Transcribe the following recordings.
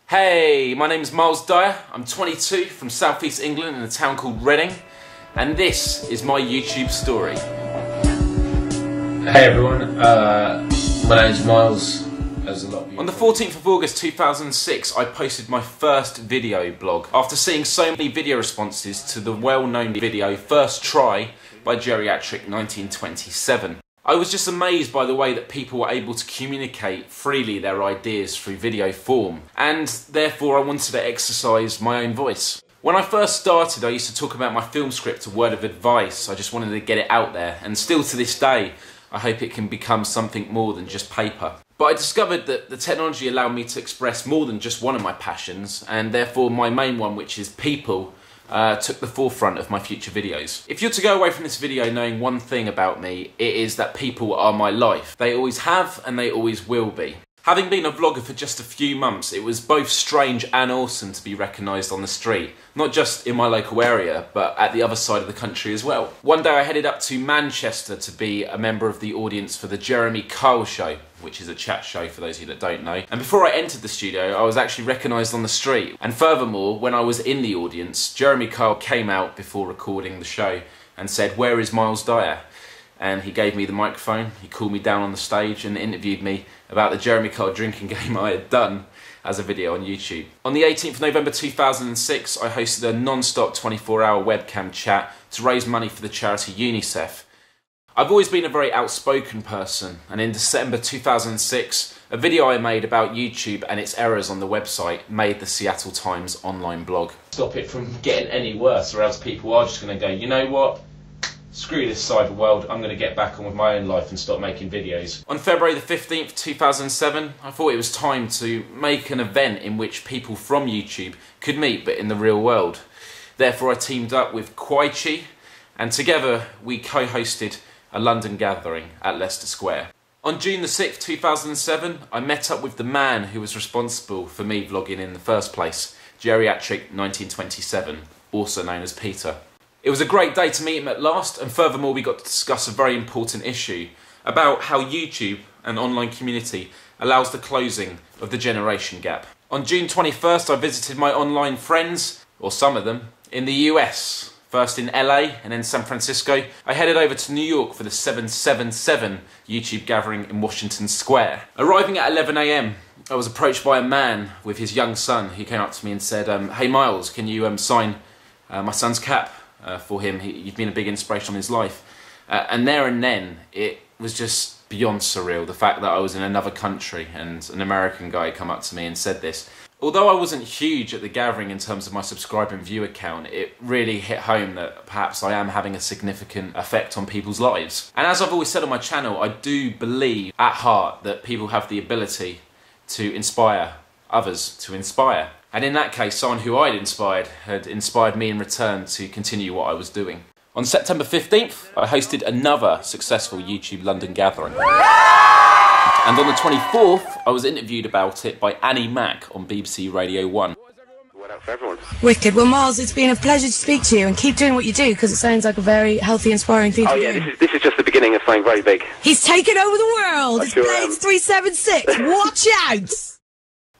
Hey, my name's Myles Dyer. I'm 22 from South East England in a town called Reading, and this is my YouTube story. Hey everyone, my name's Myles. On the 14th of August 2006, I posted my first video blog after seeing so many video responses to the well-known video First Try by Geriatric 1927. I was just amazed by the way that people were able to communicate freely their ideas through video form, and therefore I wanted to exercise my own voice. When I first started, I used to talk about my film script, a word of advice. I just wanted to get it out there, and still to this day, I hope it can become something more than just paper. But I discovered that the technology allowed me to express more than just one of my passions, and therefore my main one, which is people, took the forefront of my future videos. If you're to go away from this video knowing one thing about me, it is that people are my life. They always have and they always will be. Having been a vlogger for just a few months, it was both strange and awesome to be recognised on the street. Not just in my local area, but at the other side of the country as well. One day I headed up to Manchester to be a member of the audience for the Jeremy Kyle Show, which is a chat show for those of you that don't know. And before I entered the studio, I was actually recognised on the street. And furthermore, when I was in the audience, Jeremy Kyle came out before recording the show and said, "Where is Myles Dyer?" And he gave me the microphone, he called me down on the stage and interviewed me about the Jeremy Kyle drinking game I had done as a video on YouTube. On the 18th of November 2006, I hosted a non-stop 24-hour webcam chat to raise money for the charity UNICEF. I've always been a very outspoken person, and in December 2006, a video I made about YouTube and its errors on the website made the Seattle Times online blog. Stop it from getting any worse, or else people are just going to go, you know what? Screw this cyber world, I'm going to get back on with my own life and stop making videos. On February the 15th, 2007, I thought it was time to make an event in which people from YouTube could meet, but in the real world. Therefore I teamed up with Kwaichi, and together we co-hosted a London gathering at Leicester Square. On June the 6th, 2007, I met up with the man who was responsible for me vlogging in the first place, Geriatric 1927, also known as Peter. It was a great day to meet him at last, and furthermore we got to discuss a very important issue about how YouTube, an online community, allows the closing of the generation gap. On June 21st I visited my online friends, or some of them, in the US. First in LA and then San Francisco. I headed over to New York for the 777 YouTube gathering in Washington Square. Arriving at 11 AM, I was approached by a man with his young son who came up to me and said, "Hey Myles, can you sign my son's cap for him? You've been a big inspiration on his life." And there and then, it was just beyond surreal, the fact that I was in another country and an American guy come up to me and said this. Although I wasn't huge at the gathering in terms of my subscriber and viewer count, it really hit home that perhaps I am having a significant effect on people's lives. And as I've always said on my channel, I do believe at heart that people have the ability to inspire others to inspire. And in that case, someone who I'd inspired had inspired me in return to continue what I was doing. On September 15th, I hosted another successful YouTube London gathering. And on the 24th, I was interviewed about it by Annie Mac on BBC Radio 1. What up for everyone? Wicked. Well, Myles, it's been a pleasure to speak to you, and keep doing what you do, because it sounds like a very healthy, inspiring thing to do. Oh yeah, this is just the beginning of something very big. He's taken over the world! It's sure Blades 376! Watch out!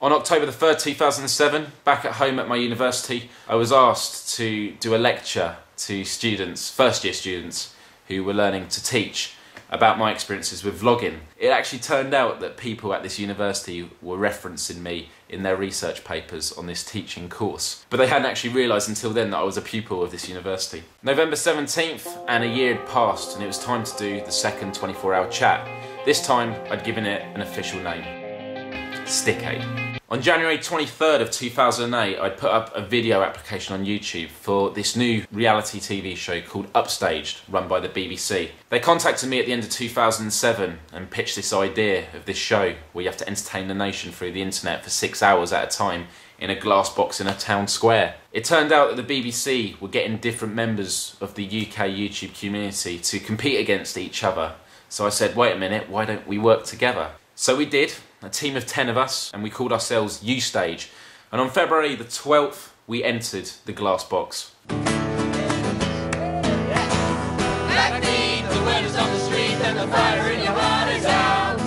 On October the 3rd, 2007, back at home at my university, I was asked to do a lecture to students, first-year students, who were learning to teach about my experiences with vlogging. It actually turned out that people at this university were referencing me in their research papers on this teaching course. But they hadn't actually realised until then that I was a pupil of this university. November 17th, and a year had passed, and it was time to do the second 24-hour chat. This time, I'd given it an official name. Stickade. On January 23rd of 2008, I put up a video application on YouTube for this new reality TV show called Upstaged, run by the BBC. They contacted me at the end of 2007 and pitched this idea of this show where you have to entertain the nation through the internet for 6 hours at a time in a glass box in a town square. It turned out that the BBC were getting different members of the UK YouTube community to compete against each other. So I said, wait a minute, why don't we work together? So we did, a team of 10 of us, and we called ourselves U-Stage. And on February the 12th, we entered the glass box. Black meat, the word is on the street, and the fire in your heart is out.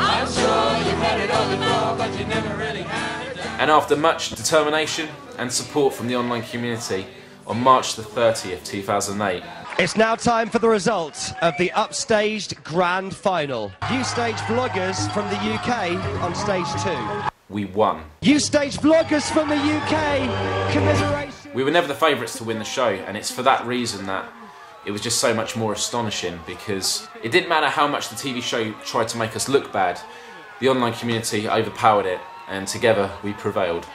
I'm sure you've heard it all before, but you never really had it. And after much determination and support from the online community, on March the 30th, 2008, it's now time for the results of the upstaged grand final. U-Stage vloggers from the UK on stage 2. we won. U-Stage vloggers from the UK, commiseration. We were never the favourites to win the show, and it's for that reason that it was just so much more astonishing, because it didn't matter how much the TV show tried to make us look bad, the online community overpowered it, and together we prevailed.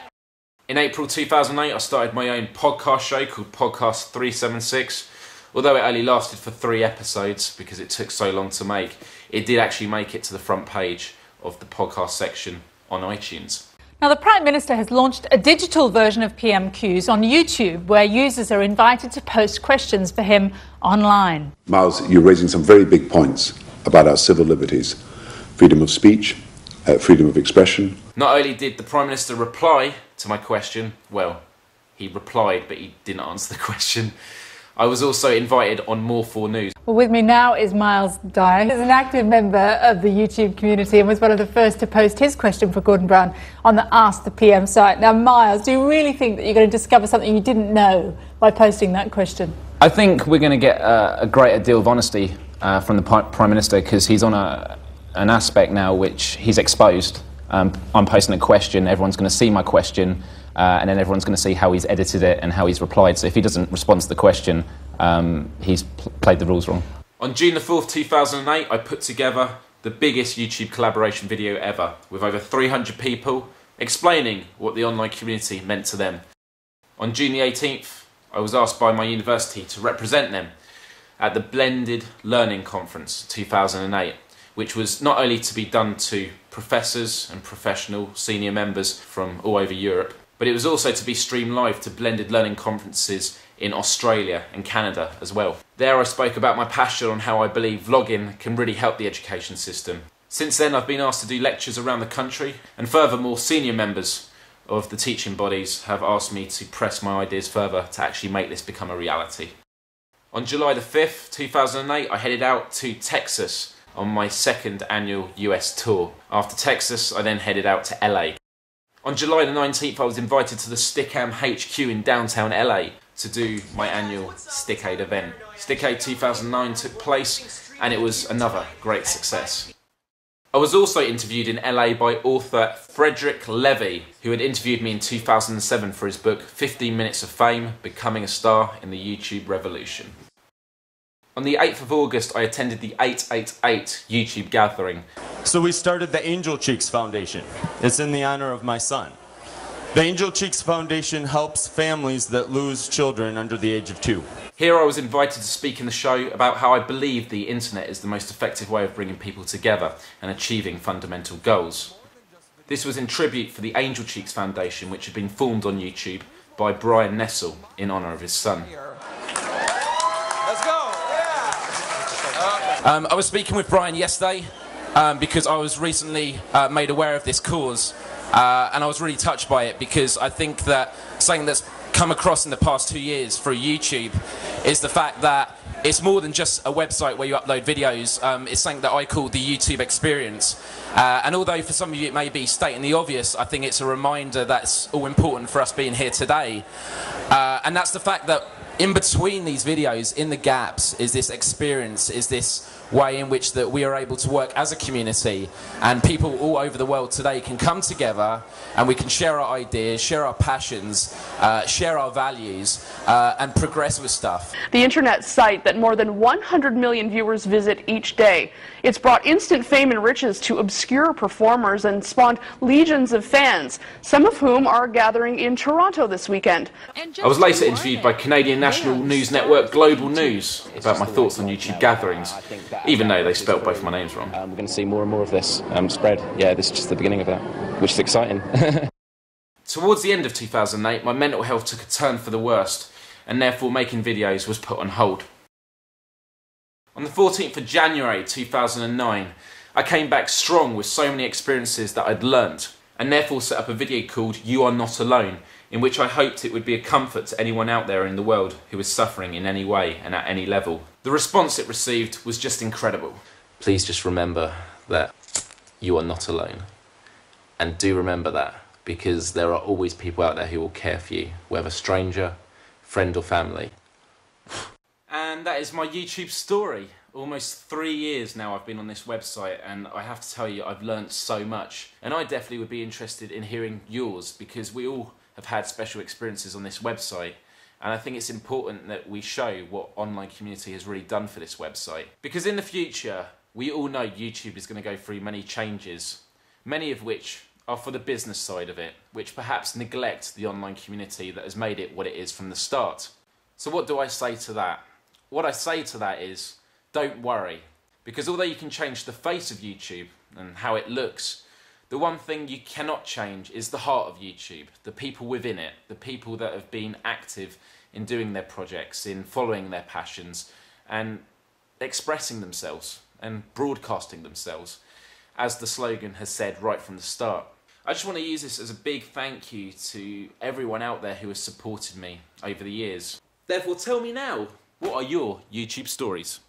In April 2008, I started my own podcast show called Podcast 376. Although it only lasted for 3 episodes because it took so long to make, it did actually make it to the front page of the podcast section on iTunes. Now, the Prime Minister has launched a digital version of PMQs on YouTube, where users are invited to post questions for him online. Myles, you're raising some very big points about our civil liberties. Freedom of speech, freedom of expression. Not only did the Prime Minister reply to my question, well, he replied, but he didn't answer the question. I was also invited on More 4 News. Well, with me now is Myles Dyer. He's an active member of the YouTube community and was one of the first to post his question for Gordon Brown on the Ask the PM site. Now, Myles, do you really think that you're going to discover something you didn't know by posting that question? I think we're going to get a greater deal of honesty from the Prime Minister, because he's on an aspect now which he's exposed. I'm posting a question, everyone's going to see my question, and then everyone's going to see how he's edited it and how he's replied. So if he doesn't respond to the question, he's played the rules wrong. On June the 4th, 2008, I put together the biggest YouTube collaboration video ever, with over 300 people explaining what the online community meant to them. On June the 18th, I was asked by my university to represent them at the Blended Learning Conference 2008, which was not only to be done to professors and professional senior members from all over Europe, but it was also to be streamed live to blended learning conferences in Australia and Canada as well. There I spoke about my passion on how I believe vlogging can really help the education system. Since then I've been asked to do lectures around the country, and furthermore senior members of the teaching bodies have asked me to press my ideas further to actually make this become a reality. On July the 5th, 2008, I headed out to Texas on my 2nd annual US tour. After Texas, I then headed out to LA. On July the 19th, I was invited to the Stickam HQ in downtown LA to do my annual Stickade event. Stickade 2009 took place, and it was another great success. I was also interviewed in LA by author Frederick Levy, who had interviewed me in 2007 for his book 15 Minutes of Fame, Becoming a Star in the YouTube Revolution. On the 8th of August, I attended the 888 YouTube gathering. So we started the Angel Cheeks Foundation. It's in the honor of my son. The Angel Cheeks Foundation helps families that lose children under the age of 2. Here I was invited to speak in the show about how I believe the internet is the most effective way of bringing people together and achieving fundamental goals. This was in tribute for the Angel Cheeks Foundation, which had been formed on YouTube by Brian Nessel in honour of his son. I was speaking with Brian yesterday because I was recently made aware of this cause, and I was really touched by it, because I think that something that's come across in the past 2 years through YouTube is the fact that it's more than just a website where you upload videos. It's something that I call the YouTube experience, and although for some of you it may be stating the obvious, I think it's a reminder that's all important for us being here today, and that's the fact that in between these videos, in the gaps, is this experience, is this way in which that we are able to work as a community, and people all over the world today can come together and we can share our ideas, share our passions, share our values, and progress with stuff. The internet site that more than 100 million viewers visit each day. It's brought instant fame and riches to obscure performers and spawned legions of fans, some of whom are gathering in Toronto this weekend. I was later interviewed by Canadian national news network Global News about my thoughts on YouTube gatherings, even though they spelt both my names wrong. We're going to see more and more of this spread. Yeah, this is just the beginning of that, which is exciting. Towards the end of 2008, my mental health took a turn for the worst, and therefore making videos was put on hold. On the 14th of January 2009, I came back strong with so many experiences that I'd learnt, and therefore set up a video called You Are Not Alone, in which I hoped it would be a comfort to anyone out there in the world who is suffering in any way and at any level. The response it received was just incredible. Please just remember that you are not alone. And do remember that because there are always people out there who will care for you, whether stranger, friend or family. And that is my YouTube story. Almost 3 years now I've been on this website, and I have to tell you, I've learnt so much. And I definitely would be interested in hearing yours, because we all have had special experiences on this website. And I think it's important that we show what online community has really done for this website. Because in the future, we all know YouTube is going to go through many changes, many of which are for the business side of it, which perhaps neglect the online community that has made it what it is from the start. So what do I say to that? What I say to that is, don't worry, because although you can change the face of YouTube and how it looks, the one thing you cannot change is the heart of YouTube, the people within it, the people that have been active in doing their projects, in following their passions and expressing themselves and broadcasting themselves, as the slogan has said right from the start. I just want to use this as a big thank you to everyone out there who has supported me over the years. Therefore, tell me now, what are your YouTube stories?